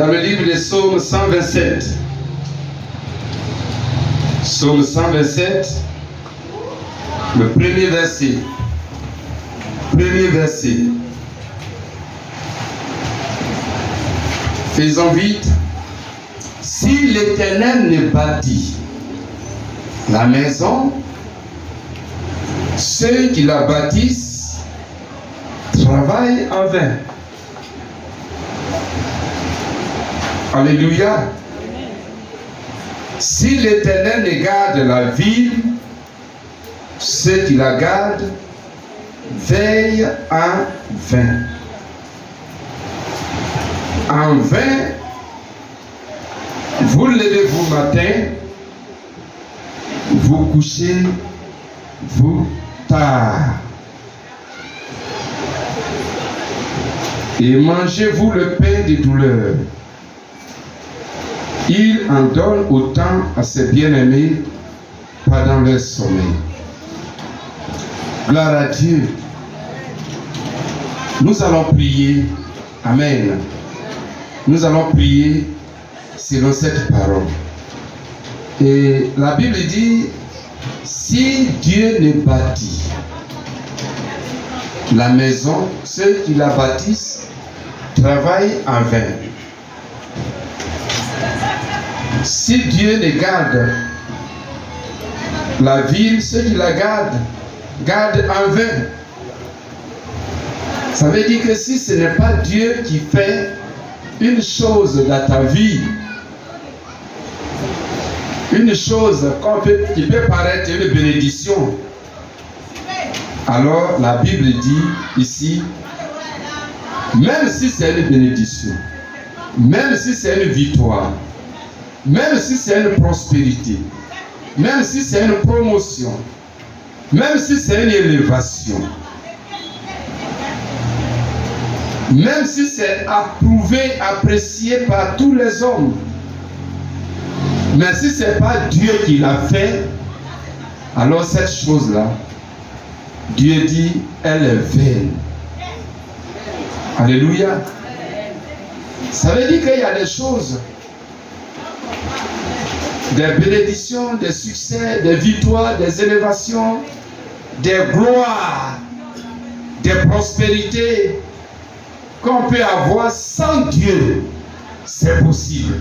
dans le livre des Psaumes 127. Psaume 127, le premier verset. Premier verset. Faisons vite. Si l'Éternel ne bâtit la maison, ceux qui la bâtissent travaillent en vain. Alléluia. Si l'Éternel ne garde la ville, ceux qui la gardent veillent en vain. En vain, vous levez-vous matin, vous couchez-vous tard. Et mangez-vous le pain des douleurs. Il en donne autant à ses bien-aimés pendant leur sommeil. Gloire à Dieu. Nous allons prier. Amen. Nous allons prier selon cette parole. Et la Bible dit, si Dieu ne bâtit la maison, ceux qui la bâtissent travaillent en vain. Si Dieu ne garde la ville, ceux qui la gardent en vain. Ça veut dire que si ce n'est pas Dieu qui fait une chose dans ta vie, une chose qui peut paraître une bénédiction, alors la Bible dit ici, même si c'est une bénédiction, même si c'est une victoire, même si c'est une prospérité, même si c'est une promotion, même si c'est une élévation, même si c'est approuvé, apprécié par tous les hommes, mais si ce n'est pas Dieu qui l'a fait, alors cette chose-là, Dieu dit, elle est vaine. Alléluia. Ça veut dire qu'il y a des choses, des bénédictions, des succès, des victoires, des élévations, des gloires, des prospérités qu'on peut avoir sans Dieu. C'est possible.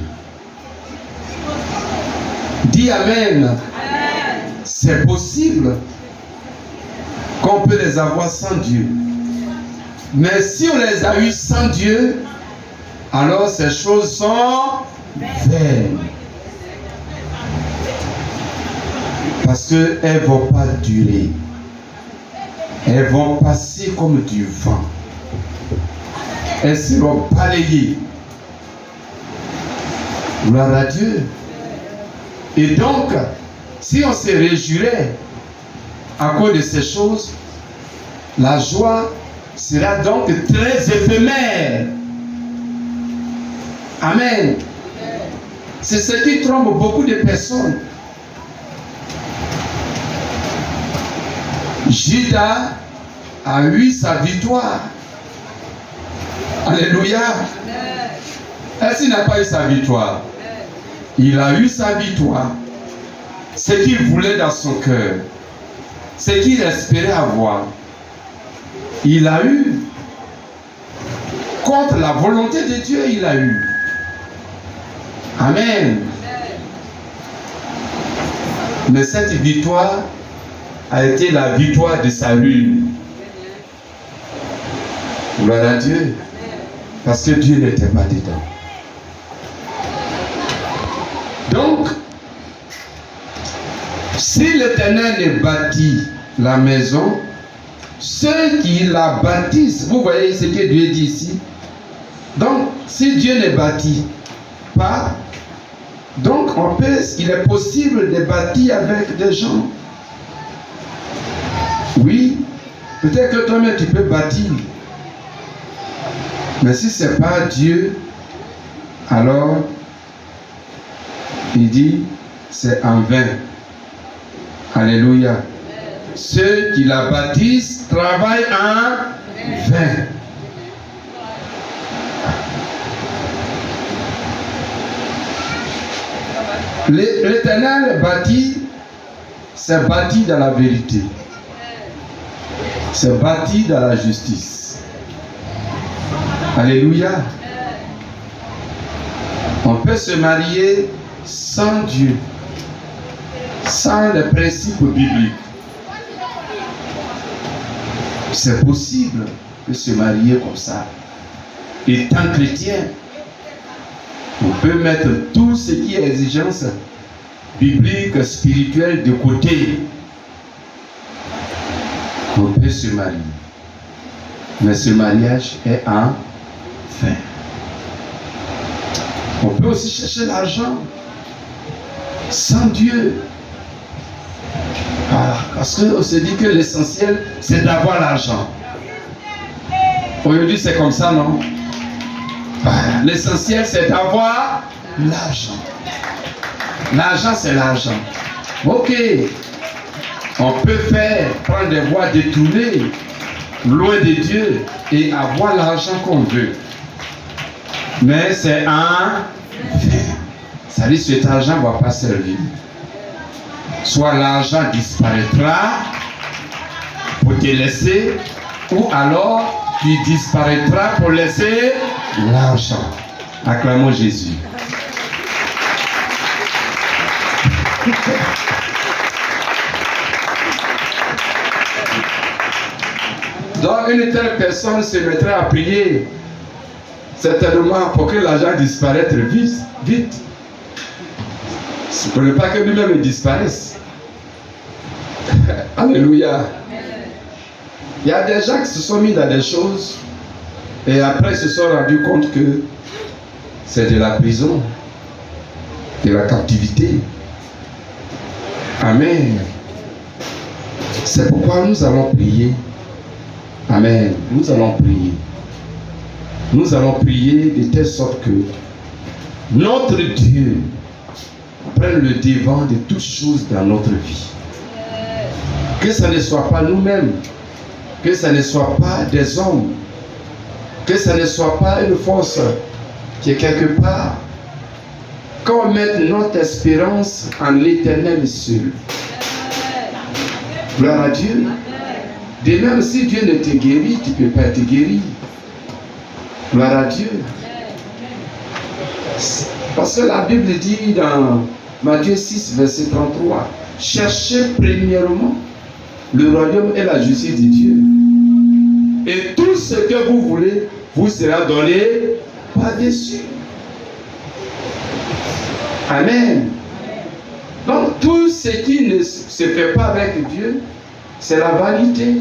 Dis Amen. Amen. C'est possible qu'on peut les avoir sans Dieu. Mais si on les a eu sans Dieu, alors ces choses sont vaines. Parce qu'elles ne vont pas durer. Elles vont passer comme du vent. Elles seront balayées. Gloire à Dieu. Et donc, si on se réjouirait à cause de ces choses, la joie sera donc très éphémère. Amen. C'est ce qui trompe beaucoup de personnes. Judas a eu sa victoire. Alléluia. Est-ce qu'il n'a pas eu sa victoire? Il a eu sa victoire. Ce qu'il voulait dans son cœur, ce qu'il espérait avoir, il a eu. Contre la volonté de Dieu, il a eu. Amen. Mais cette victoire a été la victoire de sa ruine. Gloire à Dieu. Parce que Dieu n'était pas dedans. Donc, si l'Éternel ne bâtit la maison, ceux qui la bâtissent, vous voyez ce que Dieu dit ici. Donc, si Dieu ne bâtit pas, donc il est possible de bâtir avec des gens. Oui, peut-être que toi-même tu peux bâtir. Mais si ce n'est pas Dieu, alors il dit c'est en vain. Alléluia. Ceux qui la bâtissent travaillent en vain. L'Éternel bâtit, c'est bâti dans la vérité. C'est bâti dans la justice. Alléluia. On peut se marier sans Dieu, sans les principes bibliques. C'est possible de se marier comme ça. Étant chrétien, on peut mettre tout ce qui est exigence biblique, spirituelle de côté. On peut se marier. Mais ce mariage est en vain. On peut aussi chercher l'argent sans Dieu. Voilà. Parce qu'on se dit que l'essentiel, c'est d'avoir l'argent. Aujourd'hui, c'est comme ça, non? Voilà. L'essentiel, c'est d'avoir l'argent. L'argent, c'est l'argent. Ok. On peut prendre des voies détournées, loin de Dieu, et avoir l'argent qu'on veut. Mais c'est un fait. Ça dit que cet argent ne va pas servir. Soit l'argent disparaîtra pour te laisser, ou alors tu disparaîtras pour laisser l'argent. Acclamons Jésus. Donc une telle personne se mettrait à prier certainement pour que l'argent disparaisse vite. Pour ne pas que lui-même disparaisse. Alléluia. Il y a des gens qui se sont mis dans des choses et après se sont rendus compte que c'est de la prison, de la captivité. Amen. C'est pourquoi nous allons prier. Amen. Nous allons prier. Nous allons prier de telle sorte que notre Dieu prenne le devant de toutes choses dans notre vie. Que ça ne soit pas nous-mêmes, que ça ne soit pas des hommes, que ça ne soit pas une force qui est quelque part. Qu'on mette notre espérance en l'Éternel seul. Gloire à Dieu. De même, si Dieu ne te guérit, tu ne peux pas être guéri. Gloire à Dieu. Parce que la Bible dit dans Matthieu 6, verset 33, cherchez premièrement le royaume et la justice de Dieu. Et tout ce que vous voulez vous sera donné par-dessus. Amen. Donc tout ce qui ne se fait pas avec Dieu, c'est la vanité.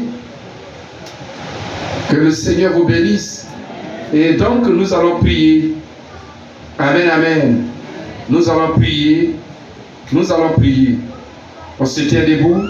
Que le Seigneur vous bénisse. Et donc nous allons prier. Amen, amen. Nous allons prier. Nous allons prier. On se tient debout.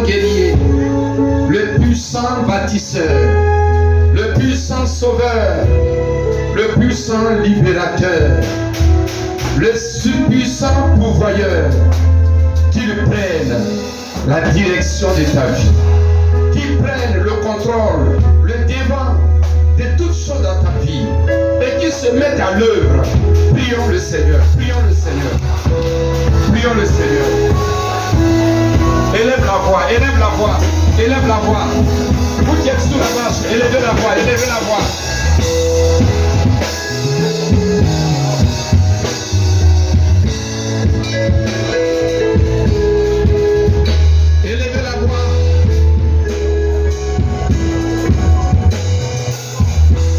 Guerrier, le puissant bâtisseur, le puissant sauveur, le puissant libérateur, le puissant pourvoyeur. qu'il prenne la direction de ta vie, qu'il prenne le contrôle, le devant de toutes choses dans ta vie et qu'il se mette à l'œuvre. Prions le Seigneur, prions le Seigneur, prions le Seigneur. Élève la voix, élève la voix, élève la voix. Vous qui êtes sous la marche, élevez la voix, élevez la voix. Élevez la voix.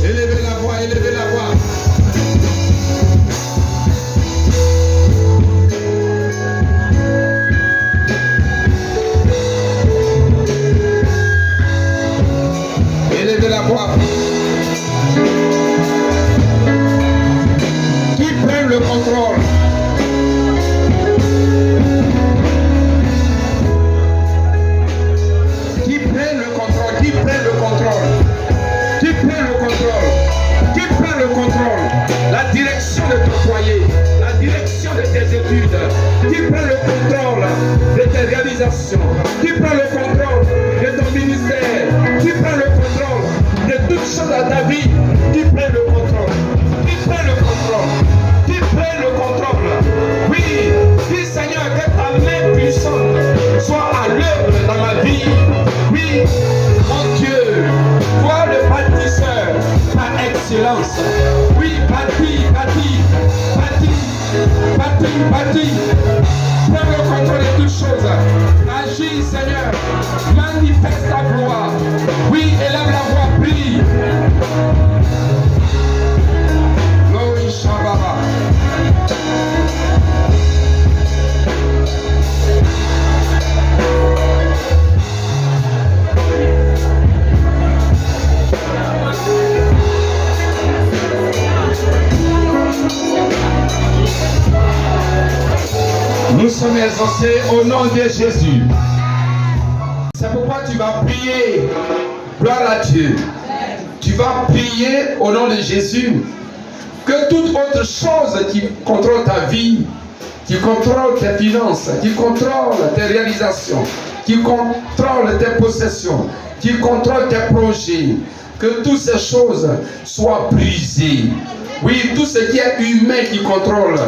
Élevez la voix, élevez la voix. Élevez la voix. Qui prenne le contrôle. Qui prenne le contrôle. Qui prenne le contrôle. Qui prenne le contrôle. Qui prenne le contrôle. La direction de ton foyer. La direction de tes études. Qui prenne le contrôle de tes réalisations. Qui prenne le contrôle de ton ministère. Qui prenne le contrôle de toutes choses dans ta vie. Qui prenne le contrôle. Qui prenne le contrôle. Qui prenne le contrôle. Oui, dis Seigneur que ta main puissante soit à l'œuvre dans ma vie. Oui, mon Dieu, toi le bâtisseur par excellence. Oui, bâtis. Prends le contrôle de toutes choses. Agis, Seigneur. Manifeste ta gloire. Oui, élève la voix, prie. Glory Shabbat. Nous sommes exaucés au nom de Jésus. C'est pourquoi tu vas prier. Gloire à Dieu. Tu vas prier au nom de Jésus. Que toute autre chose qui contrôle ta vie, qui contrôle tes finances, qui contrôle tes réalisations, qui contrôle tes possessions, qui contrôle tes projets, que toutes ces choses soient brisées. Oui, tout ce qui est humain qui contrôle,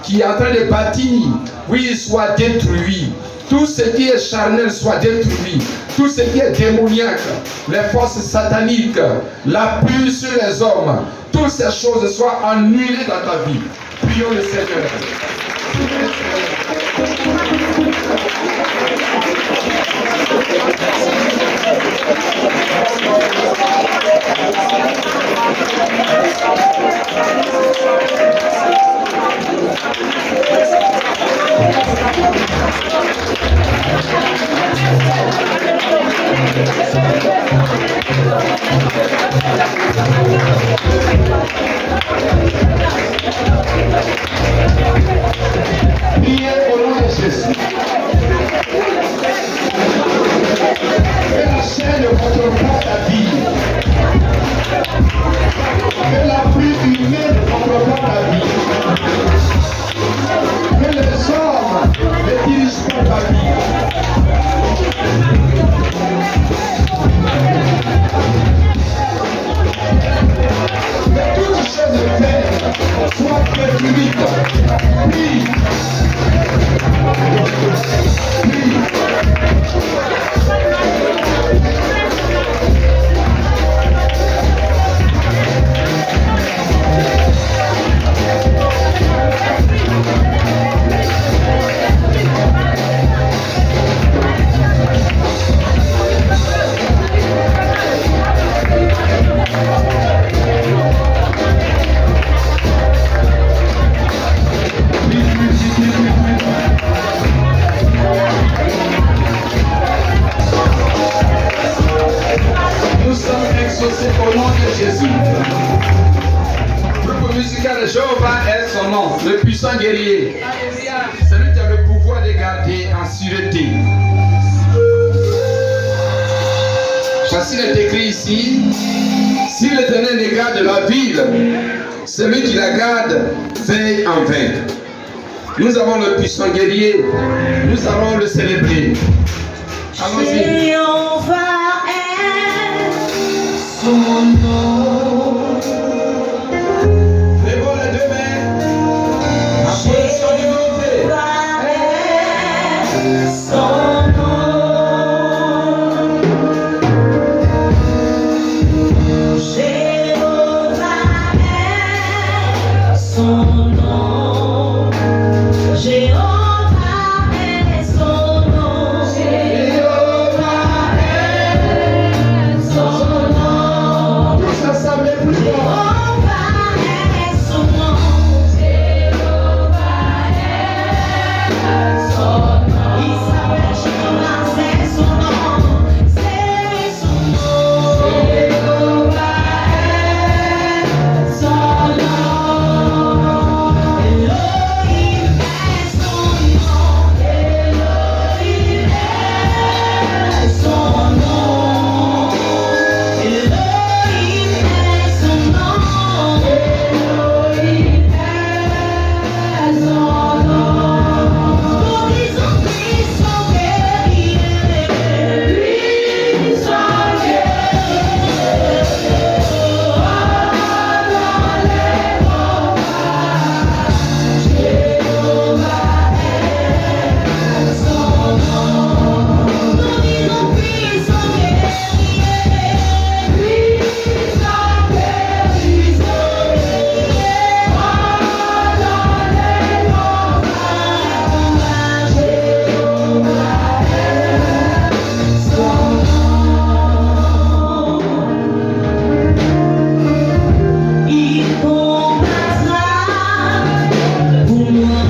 qui est en train de bâtir, oui, soit détruit. Tout ce qui est charnel soit détruit. Tout ce qui est démoniaque, les forces sataniques, la pluie sur les hommes, toutes ces choses soient annulées dans ta vie. Prions le Seigneur. Priez au nom de Jésus. Que la chaîne ne contrôle pas ta vie. Que la pluie humaine ne contrôle pas ta vie. Que les hommes ne dirigent pas ta vie. Que toute chose faite soit détruite. Prie. Nous sommes exaucés au nom de Jésus. Le groupe musical de Jéhovah est son nom, le puissant guerrier. Celui qui a le pouvoir de garder en sûreté. Voici est écrit ici, si l'Éternel garde la ville, celui qui la garde veille en vain. Nous avons le puissant guerrier. Nous allons le célébrer. Allons-y. Jéhovah est son nom. Lèvons les deux mains. Applaudissons l'humanité. Jéhovah est son nom. Jéhovah est son nom. Jéhovah est son nom. Jéhovah est son nom. Tous ensemble les plus forts. Jéhovah est son nom. Jéhovah est son nom. Il s'appelle Jéhovah, c'est son nom. C'est son nom. Jéhovah est son nom. Elohim est son nom. Elohim est son nom. Elohim est son nom. Elohim est son nom. Nous disons puissant guerrier, puissant guerrier. Dans les combats, Jéhovah est son nom. Nous disons puissant guerrier, puissant guerrier. Dans les combats, Jéhovah est son nom. Il combattra pour moi.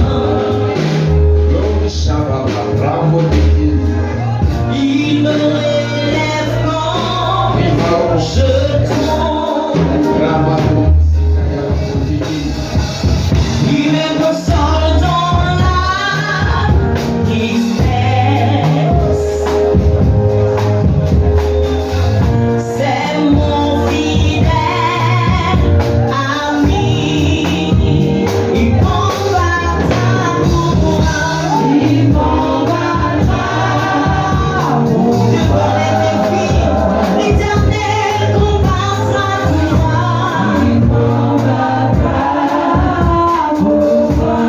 L'homme Shabbat, Rambo de Dieu. Il me relève quand Viva je tombe. Rambo de Dieu. Il me console dans la tristesse. C'est mon fidèle ami. Il combattra pour moi. Il combattra pour moi. Devant les défis, l'Éternel combattra pour moi. Il combattra pour moi.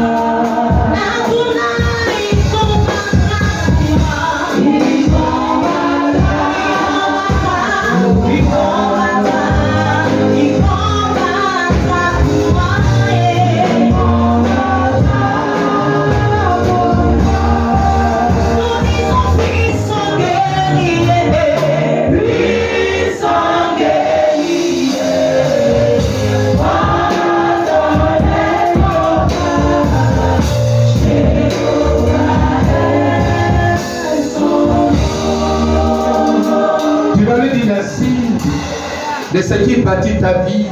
Adonai, il combattra pour moi. Il combattra. Il combattra. Il combattra pour moi. Il combattra pour moi. Nous disons puissant guerrier, puissant guerrier. Dans les combats, Jéhovah est son nom. Tu vas lui dire merci de ce qui bâtit ta vie,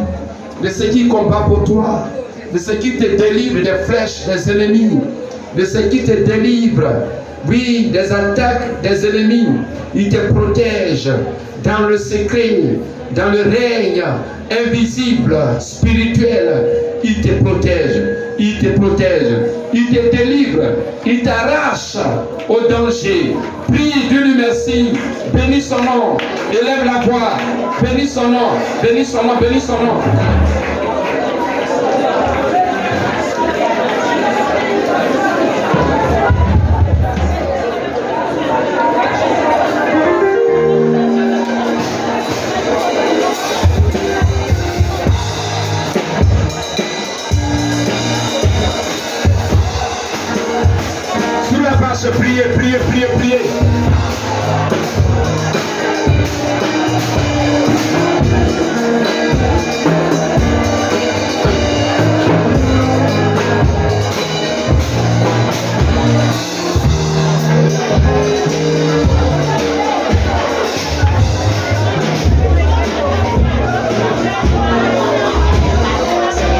de ce qui combat pour toi, de ce qui te délivre des flèches des ennemis, de ce qui te délivre, oui, des attaques des ennemis. Il te protège dans le secret, dans le règne invisible, spirituel. Il te protège, il te protège, il te délivre, il t'arrache au danger. Prie, dis-lui merci, bénis son nom, élève la voix, bénis son nom, bénis son nom, bénis son nom. Sur la marche, priez, priez, priez, priez.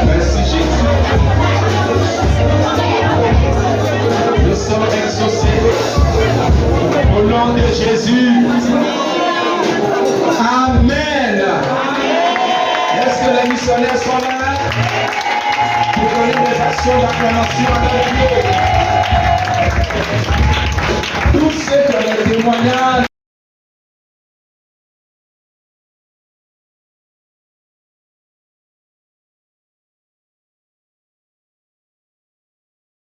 Merci Jésus. Nous sommes exaucés au nom de Jésus. Amen. Est-ce que les missionnaires sont là? donner des actions d'acclamation à notre Dieu. Tous ceux qui ont des témoignages